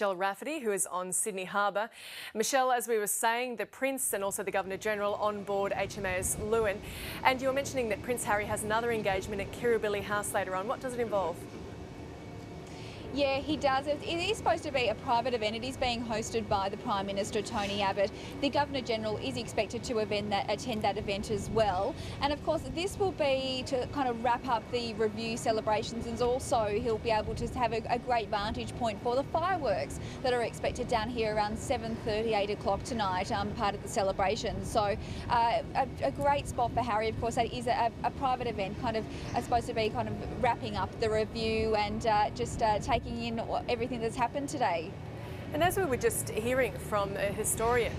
Michelle Rafferty, who is on Sydney Harbour. Michelle, as we were saying, the Prince and also the Governor-General on board HMAS Lewin. And you were mentioning that Prince Harry has another engagement at Kirribilli House later on. What does it involve? Yeah, he does. It is supposed to be a private event. It is being hosted by the Prime Minister, Tony Abbott. The Governor-General is expected to attend that event as well. And of course, this will be to kind of wrap up the review celebrations, and also he'll be able to have a great vantage point for the fireworks that are expected down here around 7:30, 8 o'clock tonight, part of the celebration. So a great spot for Harry. Of course, that is a private event, kind of supposed to be kind of wrapping up the review and just taking in everything that's happened today. And as we were just hearing from a historian,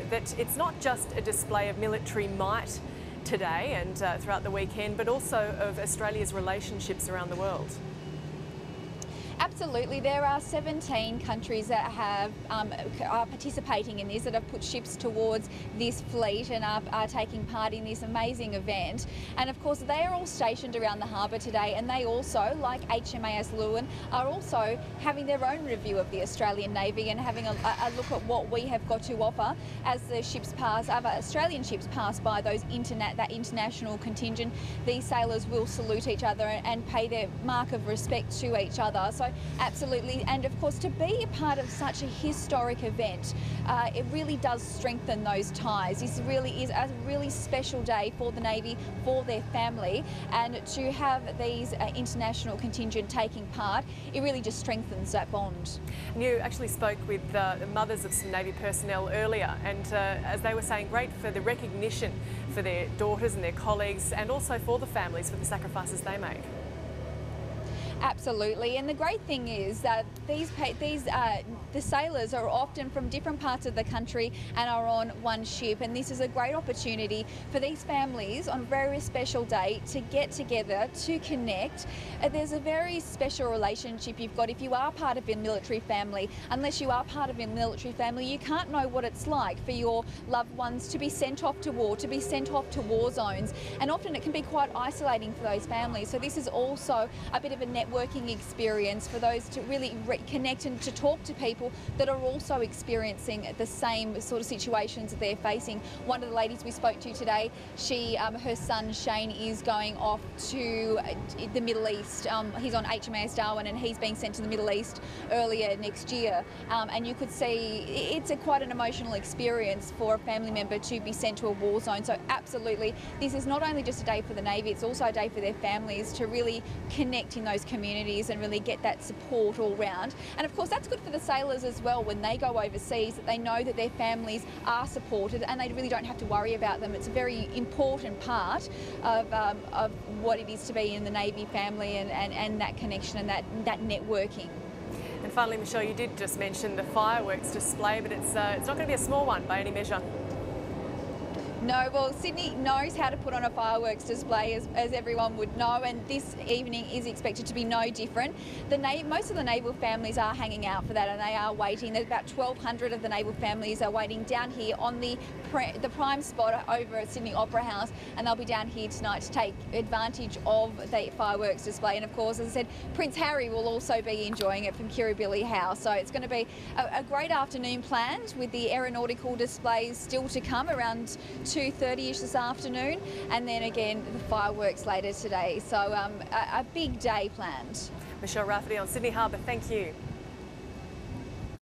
that it's not just a display of military might today and throughout the weekend, but also of Australia's relationships around the world. Absolutely, there are 17 countries that are participating in this, that have put ships towards this fleet and are taking part in this amazing event. And of course, they are all stationed around the harbour today, and they also, like HMAS Lewin, are also having their own review of the Australian Navy and having a look at what we have got to offer as the ships pass, other Australian ships pass by that international contingent. These sailors will salute each other and pay their mark of respect to each other. So absolutely, and of course, to be a part of such a historic event, it really does strengthen those ties. This really is a really special day for the Navy, for their family, and to have these international contingent taking part, it really just strengthens that bond. And you actually spoke with the mothers of some Navy personnel earlier, and as they were saying, great for the recognition for their daughters and their colleagues, and also for the families for the sacrifices they make. Absolutely, and the great thing is that the sailors are often from different parts of the country and are on one ship, and this is a great opportunity for these families on a very special day to get together, to connect. There's a very special relationship you've got if you are part of a military family. Unless you are part of a military family, you can't know what it's like for your loved ones to be sent off to war, to be sent off to war zones, and often it can be quite isolating for those families. So this is also a bit of a networking experience for those to really connect and to talk to people that are also experiencing the same sort of situations that they're facing. One of the ladies we spoke to today, her son Shane is going off to the Middle East. He's on HMAS Darwin, and he's being sent to the Middle East earlier next year. And you could see it's quite an emotional experience for a family member to be sent to a war zone. So absolutely, this is not only just a day for the Navy, it's also a day for their families to really connect in those communities and really get that support all round. And of course, that's good for the sailors as well when they go overseas, that they know that their families are supported and they really don't have to worry about them. It's a very important part of what it is to be in the Navy family and that connection and that networking. And finally, Michelle, you did just mention the fireworks display, but it's not going to be a small one by any measure. No, well, Sydney knows how to put on a fireworks display, as everyone would know, and this evening is expected to be no different. Most of the naval families are hanging out for that, and they are waiting. There's about 1,200 of the naval families are waiting down here on the prime spot over at Sydney Opera House, and they'll be down here tonight to take advantage of the fireworks display. And of course, as I said, Prince Harry will also be enjoying it from Kirribilli House. So it's going to be a great afternoon planned, with the aeronautical displays still to come around 2:30ish this afternoon, and then again the fireworks later today. So a big day planned. Michelle Rafferty on Sydney Harbour, thank you.